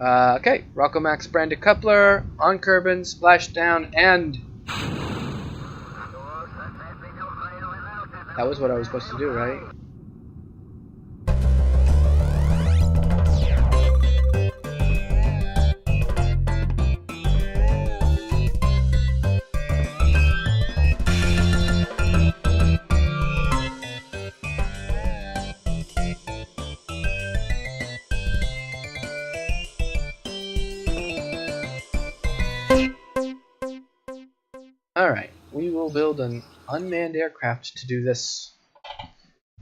Okay, Rockomax branded coupler, on Kerbin, splashdown, and... That was what I was supposed to do, right? Alright, we will build an unmanned aircraft to do this.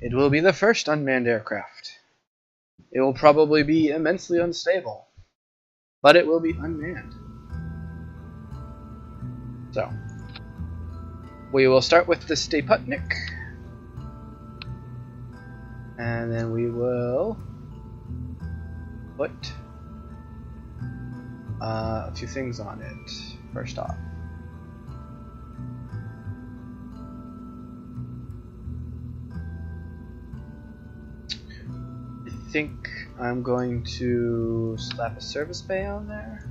It will be the first unmanned aircraft. It will probably be immensely unstable, but it will be unmanned. So, we will start with the Stayputnik, and then we will put a few things on it. First off, I think I'm going to slap a service bay on there.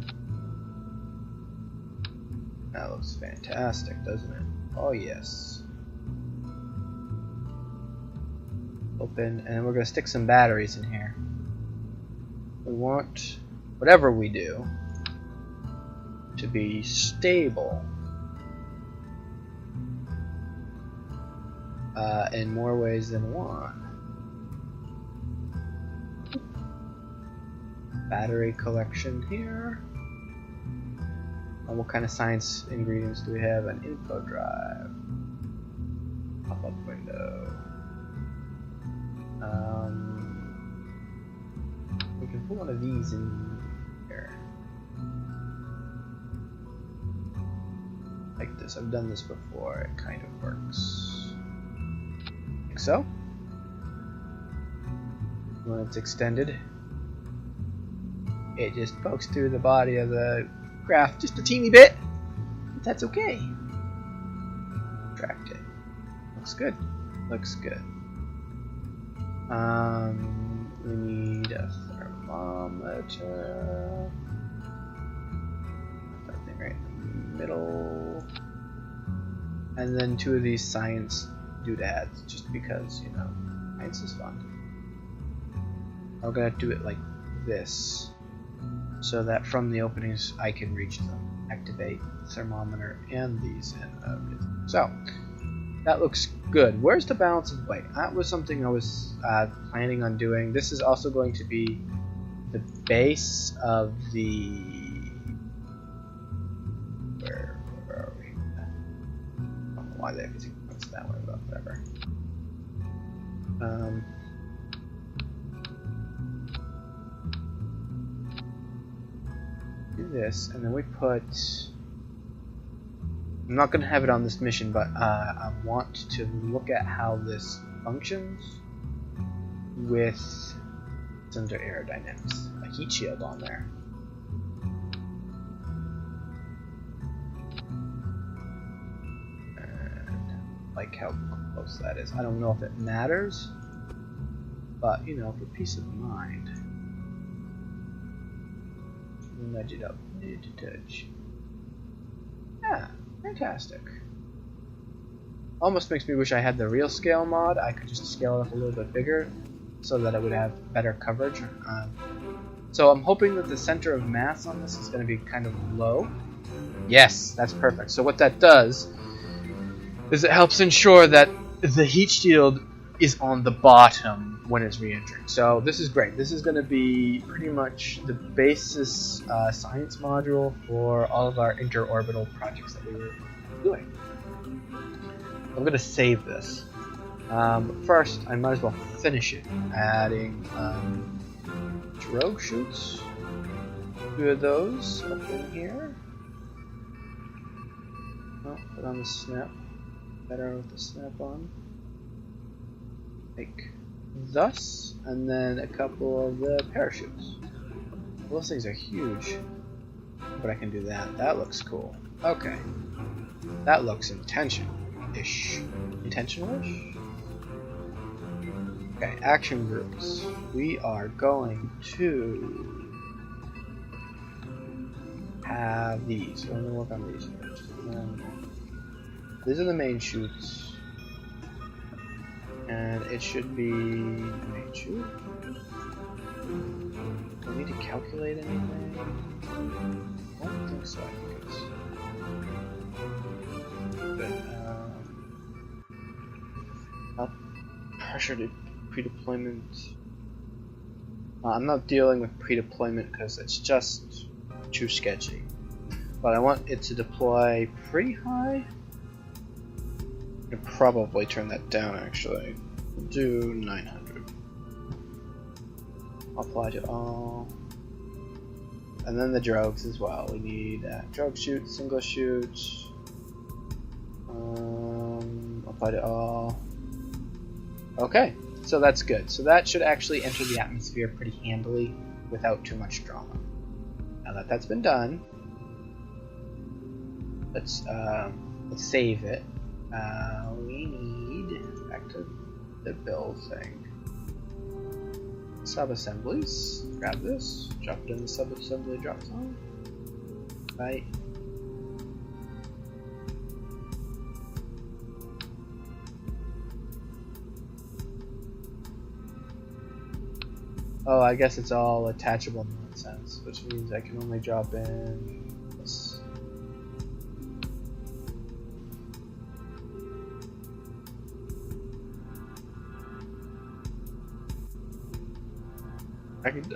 That looks fantastic, doesn't it? Oh yes. Open, and we're going to stick some batteries in here. We want whatever we do to be stable in more ways than one. Battery collection here. What kind of science ingredients do we have? An info drive. Pop-up window. We can put one of these in here. Like this. I've done this before. It kind of works. Like so. When it's extended, it just pokes through the body of the craft just a teeny bit. But that's okay. Tracked it. Looks good. Looks good. We need a thermometer. That thing right in the middle. And then two of these science doodads, just because, you know, science is fun. I'm gonna do it like this, so that from the openings I can reach them. Activate thermometer and these and so that looks good. Where's the balance of weight? That was something I was planning on doing. This is also going to be the base of the where are we? I don't know why the everything points that way, but whatever. Do this, and then we put. I'm not going to have it on this mission, but I want to look at how this functions with cylinder aerodynamics. A heat shield on there. And like how close that is. I don't know if it matters, but you know, for peace of mind. Nudge it up, need to touch. Yeah, fantastic. Almost makes me wish I had the real scale mod. I could just scale it up a little bit bigger so that it would have better coverage. So I'm hoping that the center of mass on this is going to be kind of low. Yes, that's perfect. So what that does is it helps ensure that the heat shield is on the bottom when it's re-entering. So this is great. This is going to be pretty much the basis science module for all of our interorbital projects that we were doing. I'm going to save this. First, I might as well finish it. Adding drogue chutes. 2 of those up in here. Oh, put on the snap. Better with the snap on. Like thus, and then a couple of the parachutes. Those things are huge, but I can do that. That looks cool. Okay, that looks intentional-ish. Intentional-ish? Okay, action groups. We are going to have these. So I'm gonna work on these first. These are the main chutes. And it should be the main chute. Do I need to calculate anything? I don't think so. I think it's good. Pressure to pre-deployment. I'm not dealing with pre-deployment because it's just too sketchy. But I want it to deploy pretty high. I could probably turn that down actually. We'll do 900. Apply to all. And then the drogues as well. We need drogue shoot, single shoot. Apply to all. Okay, so that's good. So that should actually enter the atmosphere pretty handily without too much drama. Now that that's been done, let's save it. We need back to the build thing. Sub-assemblies. Grab this, drop it in the sub-assembly drop zone. Right. Oh, I guess it's all attachable nonsense, which means I can only drop in this.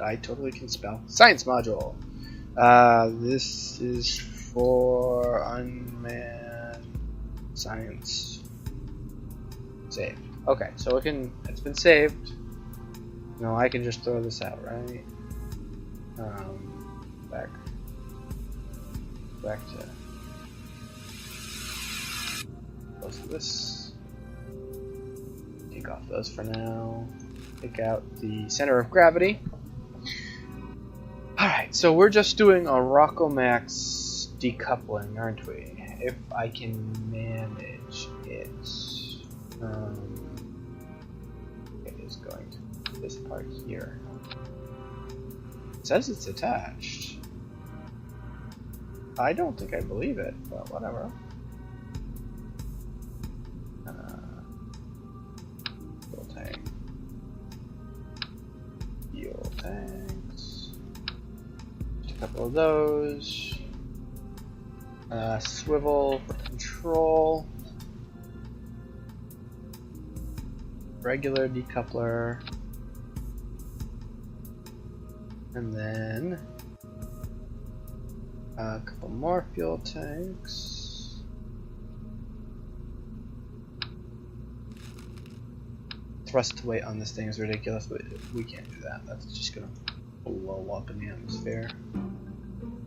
I totally can spell. Science module. This is for unmanned science. Saved. Okay, so it's been saved. No, I can just throw this out, right? Back to close to this. Take off those for now. Take out the center of gravity. Alright, so we're just doing a Rockomax decoupling, aren't we? If I can manage it. It is going to this part here. It says it's attached. I don't think I believe it, but whatever. Fuel tank. Fuel tanks. Just a couple of those. Swivel for control. Regular decoupler. And then a couple more fuel tanks. Thrust weight on this thing is ridiculous, but we can't do that. That's just gonna blow up in the atmosphere.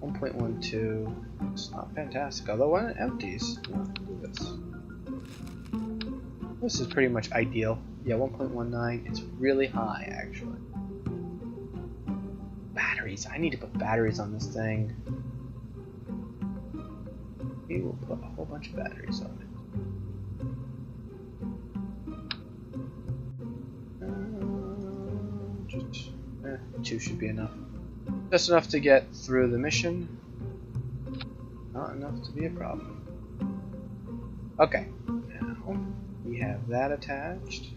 1.12. It's not fantastic, although when it empties, do this. This is pretty much ideal. Yeah, 1.19. It's really high, actually. Batteries. I need to put batteries on this thing. We will put a whole bunch of batteries on it. 2 should be enough. Just enough to get through the mission. Not enough to be a problem. Okay. Now we have that attached.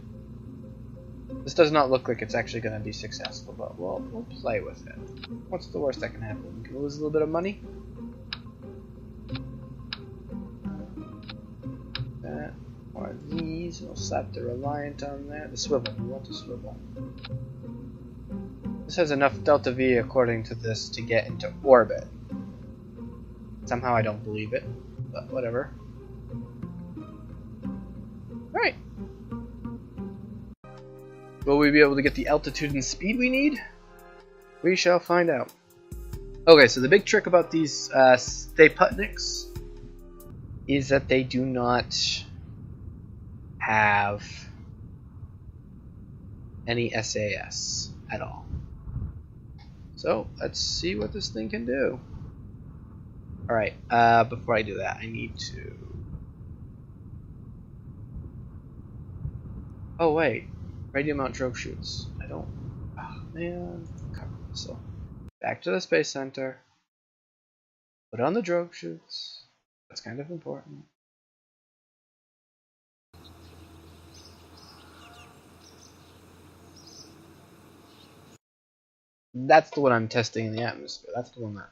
This does not look like it's actually going to be successful, but we'll play with it. What's the worst that can happen? We can lose a little bit of money. That or these. We'll slap the Reliant on there. The swivel. We want the swivel. This has enough delta V according to this to get into orbit. Somehow I don't believe it, but whatever. Alright. Will we be able to get the altitude and speed we need? We shall find out. Okay, so the big trick about these Stayputniks is that they do not have any SAS at all. So let's see what this thing can do. Alright, before I do that, I need to... Oh wait, radio mount drogue shoots. I don't... Oh man, cover missile. Back to the Space Center. Put on the drogue chutes. That's kind of important. That's the one I'm testing in the atmosphere. That's the one that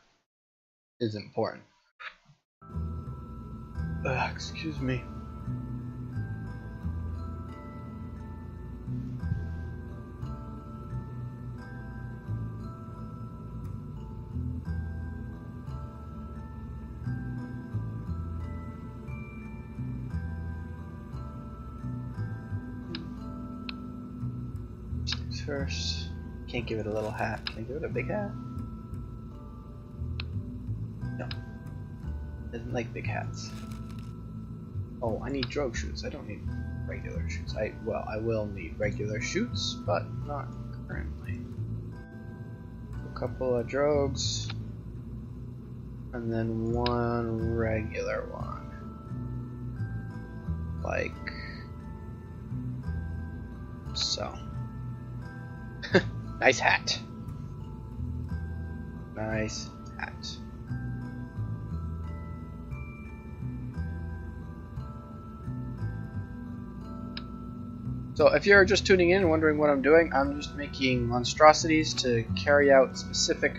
is important. Excuse me. First, can't give it a little hat. Can I give it a big hat? No. Doesn't like big hats. Oh, I need drogue chutes. I don't need regular chutes. I will need regular chutes, but not currently. A couple of drogues, and then one regular one. Like so. Nice hat. Nice hat. So if you're just tuning in and wondering what I'm doing, I'm just making monstrosities to carry out specific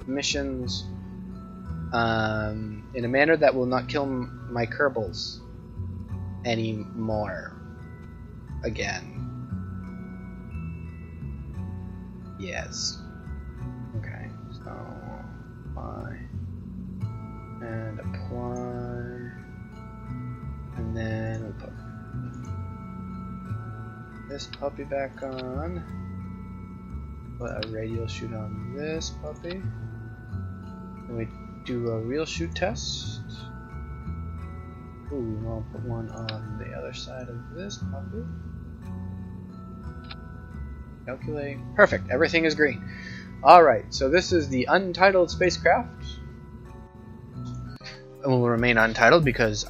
missions in a manner that will not kill my Kerbals anymore. Again. Yes. Okay, so apply and apply, and then we'll put this puppy back on. Put a radial chute on this puppy. Then we do a real chute test. Ooh, I'll put one on the other side of this puppy. Calculate. Perfect. Everything is green. Alright, so this is the untitled spacecraft. It will remain untitled because,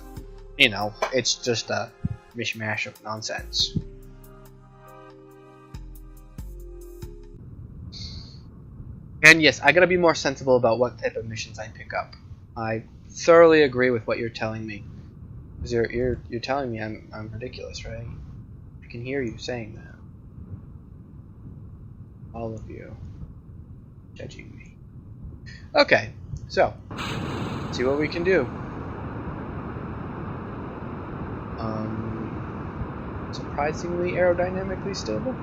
you know, it's just a mishmash of nonsense. And yes, I gotta be more sensible about what type of missions I pick up. I thoroughly agree with what you're telling me. Because you're telling me I'm ridiculous, right? I can hear you saying that. All of you judging me. Okay, so let's see what we can do. Surprisingly aerodynamically stable.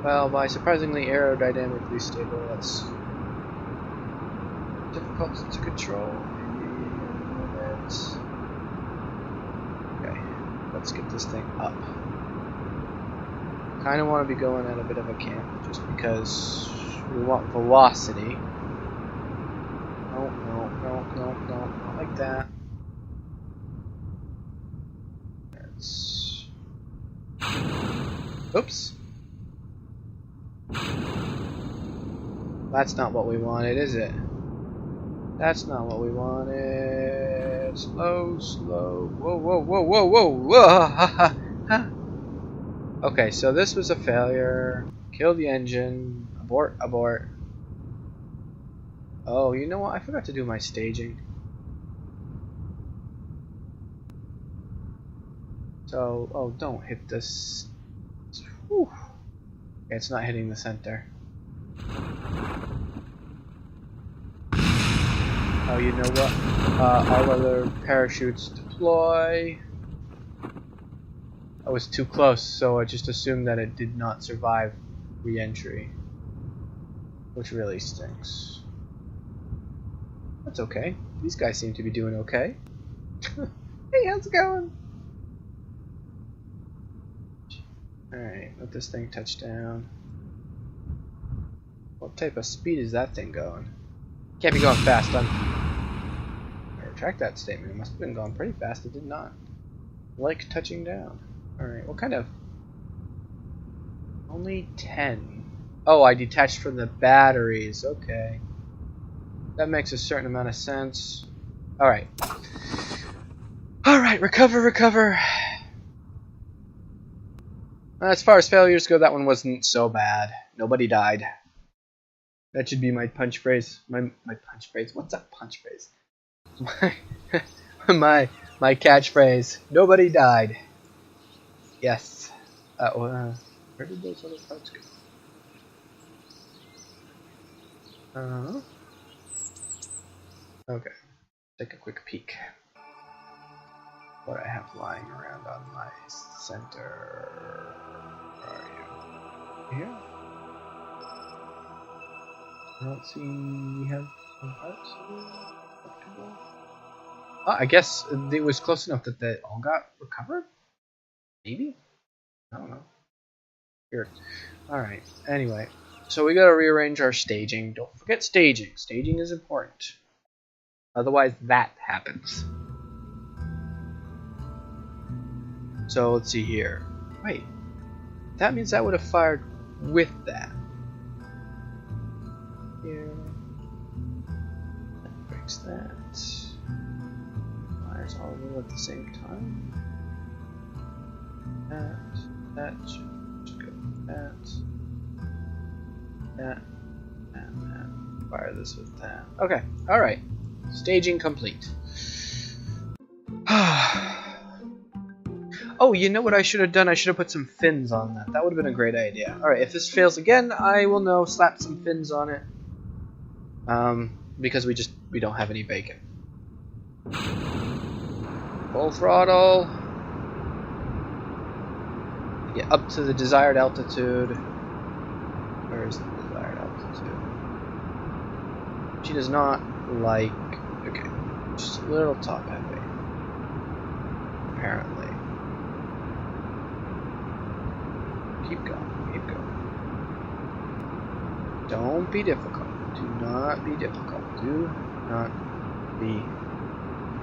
Well, by surprisingly aerodynamically stable, that's difficult to control. Okay, let's get this thing up. Kind of want to be going at a bit of a camp just because we want velocity. No, not like that. That's... Oops. That's not what we wanted, is it? That's not what we wanted. Slow, slow. Whoa, whoa, whoa, whoa, whoa, whoa. Ha, ha, ha. Okay, so this was a failure. Kill the engine. Abort, abort. Oh, you know what? I forgot to do my staging. So, oh, don't hit this. Whew. Okay, it's not hitting the center. Oh, you know what? All other parachutes deploy. I was too close, so I just assumed that it did not survive re-entry. Which really stinks. That's okay. These guys seem to be doing okay. Hey, how's it going? Alright, let this thing touch down. What type of speed is that thing going? Can't be going fast, I retract that statement. It must have been going pretty fast. It did not like touching down. Alright, what kind of... Only 10. Oh, I detached from the batteries. Okay. That makes a certain amount of sense. Alright. Alright, recover, recover. As far as failures go, that one wasn't so bad. Nobody died. That should be my punch phrase. My punch phrase. What's a punch phrase? My catchphrase. Nobody died. Yes. Where did those other parts go? Okay. Take a quick peek. What I have lying around on my center. Where are you? Here? I don't see. We have some parts here. I guess it was close enough that they all got recovered? Maybe? I don't know. Weird. Alright, anyway. So we gotta rearrange our staging. Don't forget staging. Staging is important. Otherwise that happens. So let's see here. Wait. That means that would have fired with that. Here. That breaks that. Fires all of them at the same time. That should go with that, and that. Fire this with that. Okay, alright. Staging complete. Oh, you know what I should have done? I should have put some fins on that. That would have been a great idea. Alright, if this fails again, I will know. Slap some fins on it. Because we don't have any bacon. Full throttle. Get up to the desired altitude. Where is the desired altitude? She does not like... Okay, just a little top heavy. Apparently. Keep going, keep going. Don't be difficult. Do not be difficult. Do not be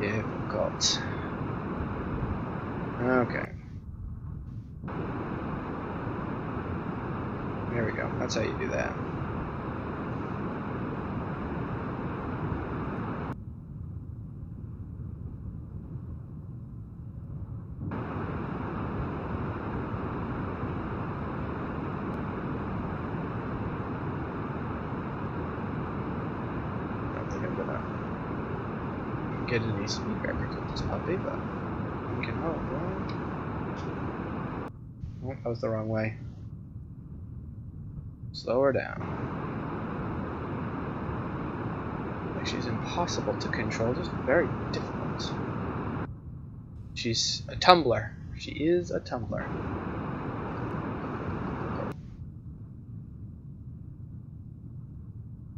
difficult. Okay. There we go. That's how you do that. I don't think I'm gonna get any speed records with this puppy, but we can hope, right? Oh, that was the wrong way. Slow her down. Like she's impossible to control, just very difficult. She's a tumbler. She is a tumbler.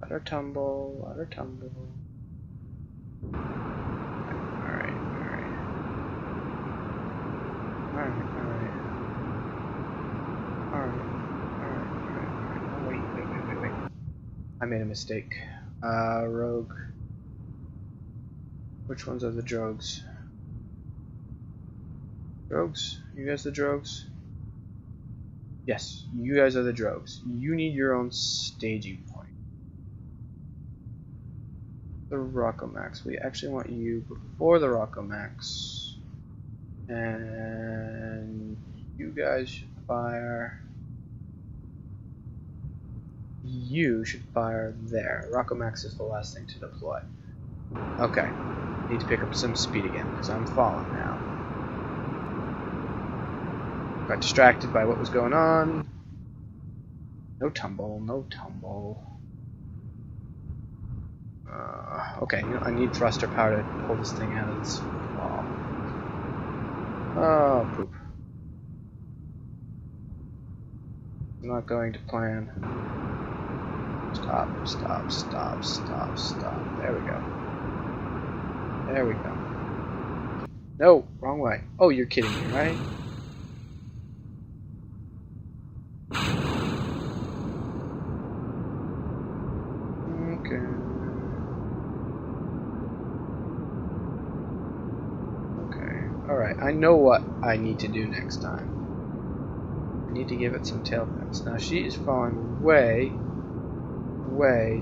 Let her tumble, let her tumble. Alright, alright. Alright, alright. Alright. Wait. I made a mistake. Rogue. Which ones are the drogues? Drogues? You guys the drogues? Yes, you guys are the drogues. You need your own staging point. The Rockomax. We actually want you before the Rockomax. And you guys should fire... You should fire there. Rockomax is the last thing to deploy. Okay. Need to pick up some speed again, because I'm falling now. Got distracted by what was going on. No tumble, no tumble. Okay, you know, I need thruster power to pull this thing out of this wall. Oh, poop. Not going to plan. Stop. There we go. There we go. No, wrong way. Oh, you're kidding me, right? Okay. Okay. Alright, I know what I need to do next time. I need to give it some tail fins. Now she is falling way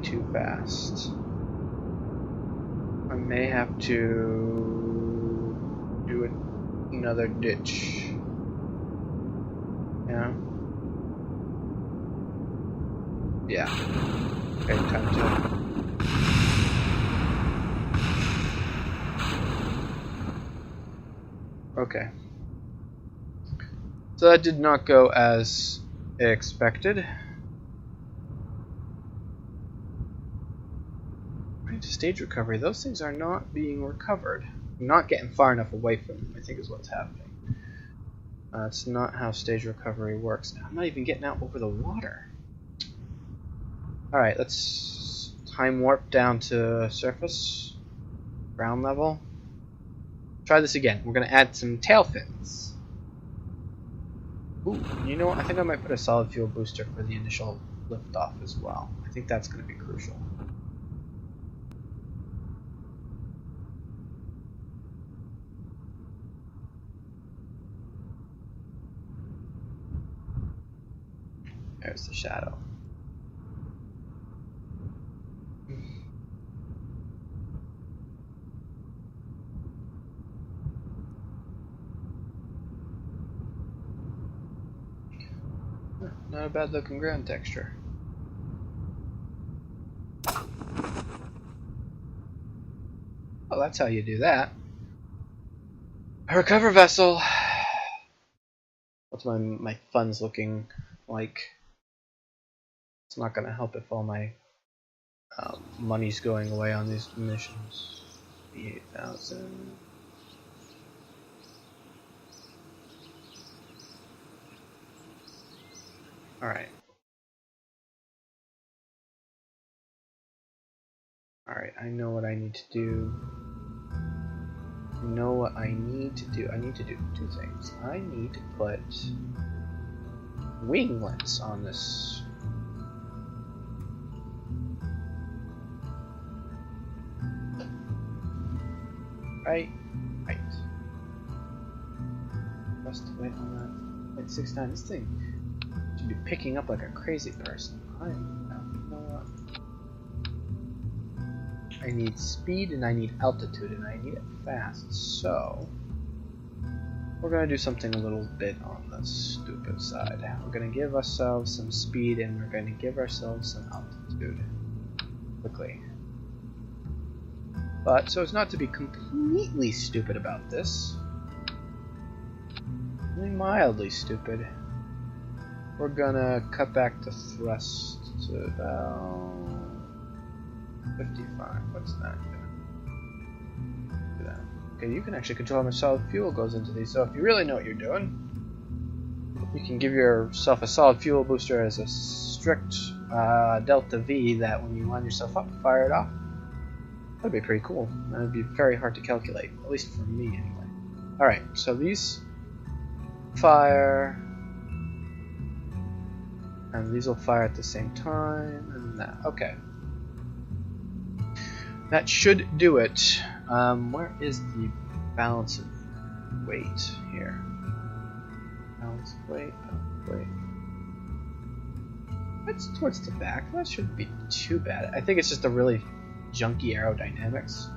too fast. I may have to do another ditch. Yeah. Okay, time to... Okay. So that did not go as expected. Right to stage recovery. Those things are not being recovered. I'm not getting far enough away from them, I think is what's happening. It's not how stage recovery works. I'm not even getting out over the water. Alright, let's time warp down to surface. Ground level. Try this again. We're going to add some tail fins. Ooh, you know what? I think I might put a solid fuel booster for the initial liftoff as well. I think that's going to be crucial. There's the shadow. Not a bad looking ground texture. Oh, that's how you do that. A recover vessel. What's my funds looking like? It's not going to help if all my money's going away on these missions. 8,000. Alright. Alright, I know what I need to do. I know what I need to do. I need to do two things. I need to put winglets on this. Right? Right. Press the weight on that. Like 6 times. This thing should be picking up like a crazy person. I need speed and I need altitude and I need it fast. So we're gonna do something a little bit on the stupid side. We're gonna give ourselves some speed and we're gonna give ourselves some altitude quickly. But so as not to be completely stupid about this, only mildly stupid, we're gonna cut back the thrust to about 55. What's that? Do that. Okay, you can actually control how much solid fuel goes into these. So if you really know what you're doing, you can give yourself a solid fuel booster as a strict delta V that when you line yourself up, fire it off. That'd be pretty cool. That'd be very hard to calculate, at least for me anyway. Alright, so these fire, and these will fire at the same time, and that. Okay. That should do it. Where is the balance of weight here? Balance of weight, weight. That's towards the back. That shouldn't be too bad. I think it's just a really junky aerodynamics.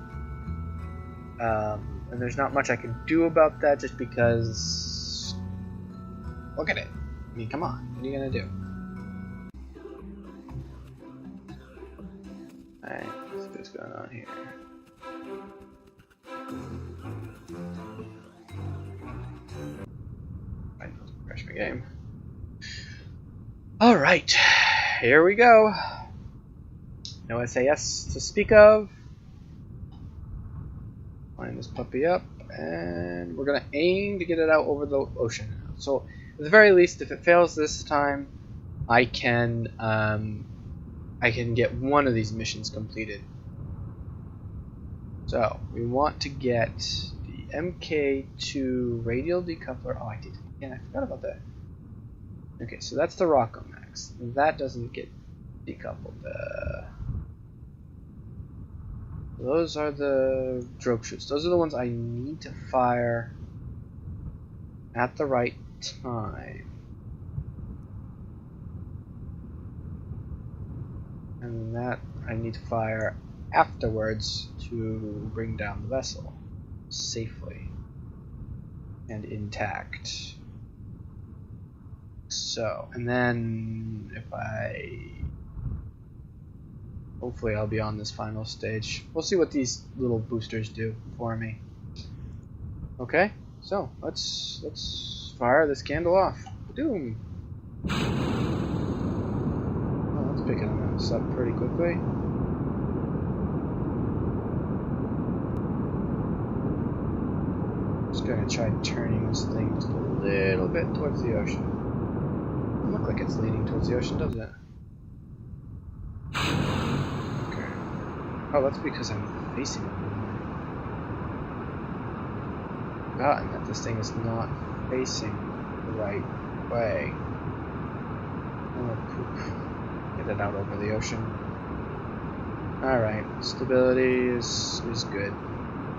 And there's not much I can do about that just because... Look at it. I mean, come on. What are you going to do? Alright, let's see what's going on here. I crash my game. Alright, here we go. No SAS to speak of. Line this puppy up, and we're gonna aim to get it out over the ocean. So, at the very least, if it fails this time, I can get one of these missions completed. So, we want to get the MK2 radial decoupler. Oh, I did. Yeah, I forgot about that. Okay, so that's the Rockomax. That doesn't get decoupled. Those are the drogue chutes. Those are the ones I need to fire at the right time. And that I need to fire afterwards to bring down the vessel safely and intact. So, and then if I Hopefully I'll be on this final stage. We'll see what these little boosters do for me. Okay, so let's fire this candle off. Doom. Oh, that's picking us up pretty quickly. Just gonna try turning this thing just a little bit towards the ocean. Doesn't look like it's leaning towards the ocean, does it? Okay. Oh, that's because I'm facing it. Forgotten that this thing is not facing the right way. Oh, poop. Get it out over the ocean. Alright, stability is good.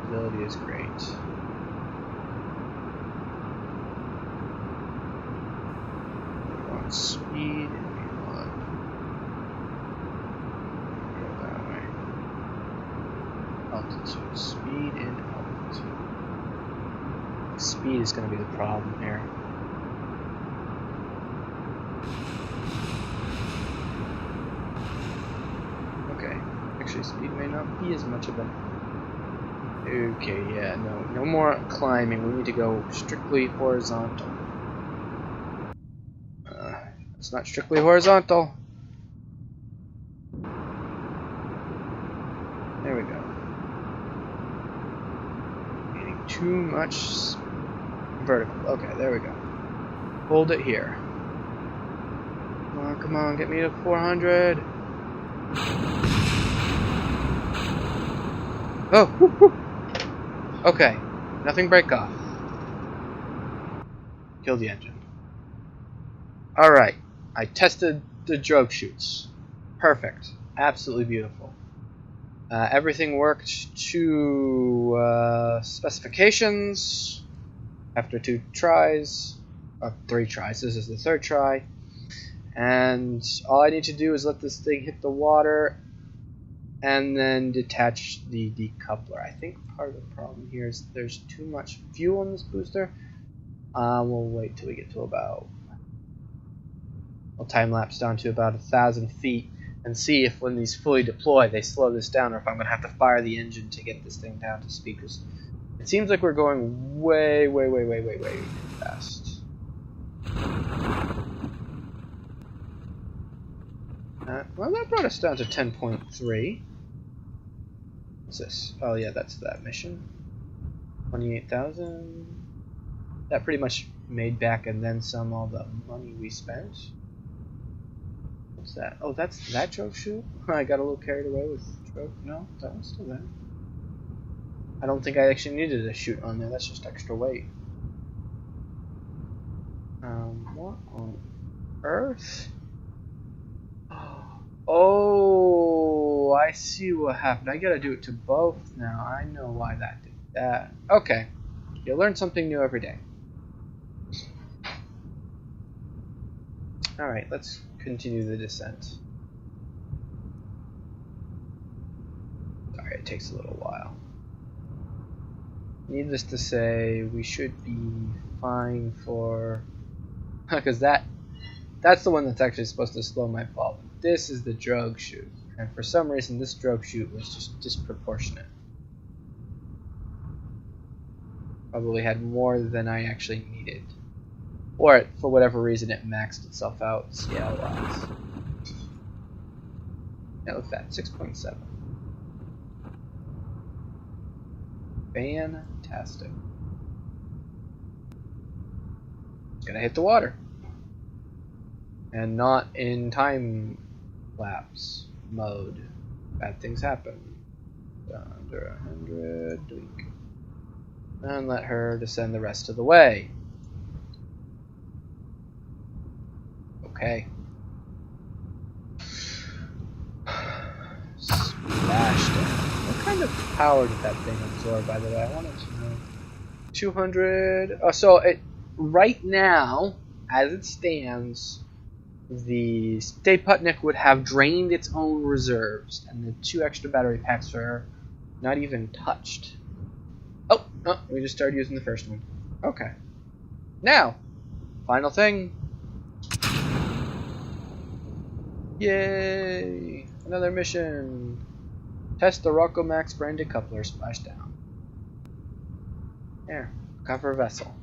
Stability is great. We want speed, and we want... go that way. Altitude. Speed and altitude. Speed is going to be the problem here. Okay, actually speed may not be as much of a... Okay, yeah, no more climbing. We need to go strictly horizontal. It's not strictly horizontal. There we go. Getting too much vertical. Okay, there we go. Hold it here. Come on, get me to 400. Oh, whoop, whoop. Okay, nothing break off. Kill the engine. Alright, I tested the drogue chutes. Perfect. Absolutely beautiful. Everything worked to specifications after 2 tries. 3 tries. This is the 3rd try. And all I need to do is let this thing hit the water and then detach the decoupler. I think part of the problem here is there's too much fuel in this booster. We'll wait till we get to about... We'll time lapse down to about 1,000 feet and see if when these fully deploy they slow this down, or if I'm going to have to fire the engine to get this thing down to speed. Because it seems like we're going way fast. Well, that brought us down to 10.3. What's this? Oh yeah, that's that mission. 28,000. That pretty much made back and then some all the money we spent. What's that? Oh, that's that drogue chute? I got a little carried away with drogue. No, that one's still there. I don't think I actually needed a chute on there. That's just extra weight. What on earth? Oh, I see what happened. I gotta do it to both now. I know why that did that. Okay. You learn something new every day. Alright, let's continue the descent. Sorry, it takes a little while. Needless to say, we should be fine for... because that's the one that's actually supposed to slow my fall. This is the drogue chute, and for some reason this drogue chute was just disproportionate. Probably had more than I actually needed. Or, for whatever reason, it maxed itself out scale-wise. Yeah, look at that, 6.7. Fantastic. It's gonna hit the water. And not in time lapse mode. Bad things happen. Under 100. Tweak. And let her descend the rest of the way. Okay. Smashed it. What kind of power did that thing absorb, by the way? I wanted to know. 200. Oh, so it right now, as it stands, the Stayputnik would have drained its own reserves, and the 2 extra battery packs are not even touched. Oh, we just started using the first one. Okay. Now, final thing. Yay! Another mission. Test the Rocco Max branded coupler splashdown. Here, cover vessel.